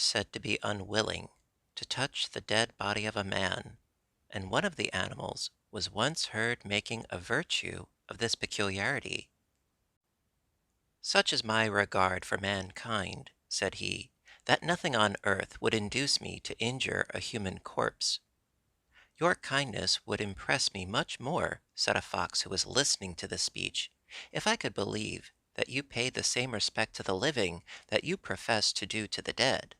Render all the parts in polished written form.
said to be unwilling to touch the dead body of a man, and one of the animals was once heard making a virtue of this peculiarity. "Such is my regard for mankind," said he, "that nothing on earth would induce me to injure a human corpse." "Your kindness would impress me much more," said a fox who was listening to this speech, "if I could believe that you paid the same respect to the living that you profess to do to the dead."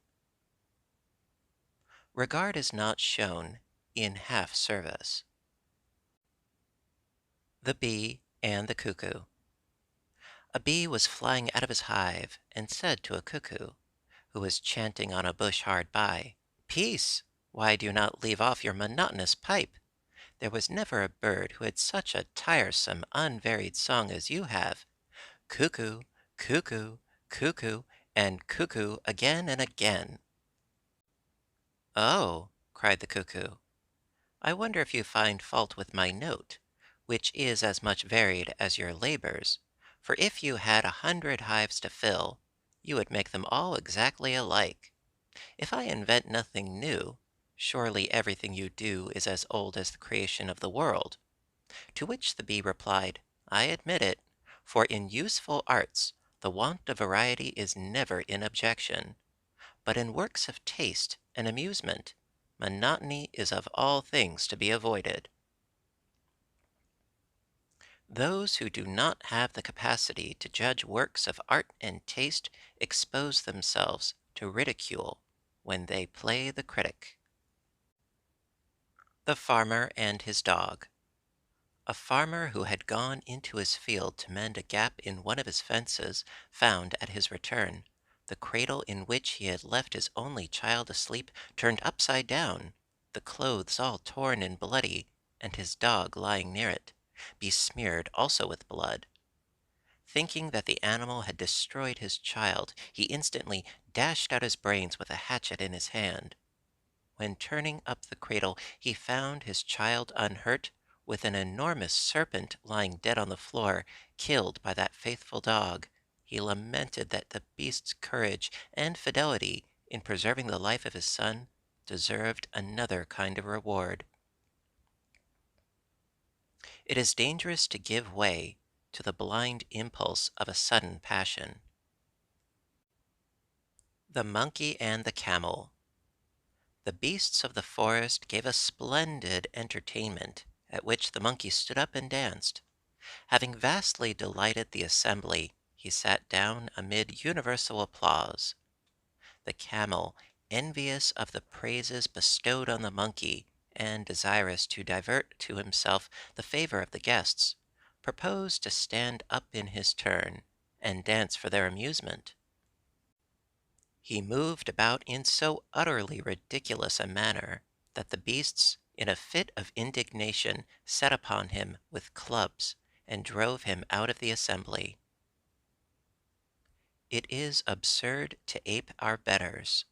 Regard is not shown in half service. The Bee and the Cuckoo. A bee was flying out of his hive, and said to a cuckoo, who was chanting on a bush hard by, "Peace! Why do you not leave off your monotonous pipe? There was never a bird who had such a tiresome, unvaried song as you have. Cuckoo, cuckoo, cuckoo, and cuckoo again and again." "Oh," cried the cuckoo, "I wonder if you find fault with my note, which is as much varied as your labors, for if you had 100 hives to fill, you would make them all exactly alike. If I invent nothing new, surely everything you do is as old as the creation of the world." To which the bee replied, "I admit it, for in useful arts the want of variety is never in objection, but in works of taste and amusement monotony is of all things to be avoided." Those who do not have the capacity to judge works of art and taste expose themselves to ridicule when they play the critic. The Farmer and his Dog. A farmer who had gone into his field to mend a gap in one of his fences found, at his return, the cradle in which he had left his only child asleep turned upside down, the clothes all torn and bloody, and his dog lying near it, besmeared also with blood. Thinking that the animal had destroyed his child, he instantly dashed out his brains with a hatchet in his hand. When turning up the cradle, he found his child unhurt, with an enormous serpent lying dead on the floor, killed by that faithful dog. He lamented that the beast's courage and fidelity in preserving the life of his son deserved another kind of reward. It is dangerous to give way to the blind impulse of a sudden passion. The Monkey and the Camel. The beasts of the forest gave a splendid entertainment, at which the monkey stood up and danced. Having vastly delighted the assembly, he sat down amid universal applause. The camel, envious of the praises bestowed on the monkey, and desirous to divert to himself the favor of the guests, proposed to stand up in his turn, and dance for their amusement. He moved about in so utterly ridiculous a manner that the beasts, in a fit of indignation, set upon him with clubs, and drove him out of the assembly. It is absurd to ape our betters.